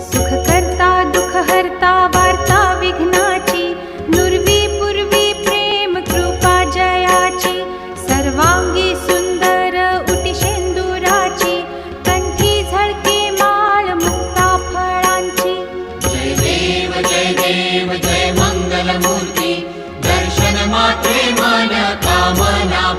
सुखकर्ता दुःखहर्ता वार्ता विघ्नाची, नुरवी पूर्वी प्रेम कृपा जयाची, सर्वांगी सुंदर उटी शेंदुराची, कंठी झळके माळ मुक्ता फळांची. जय देव जय मंगलमूर्ती, दर्शन मात्रे मन कामना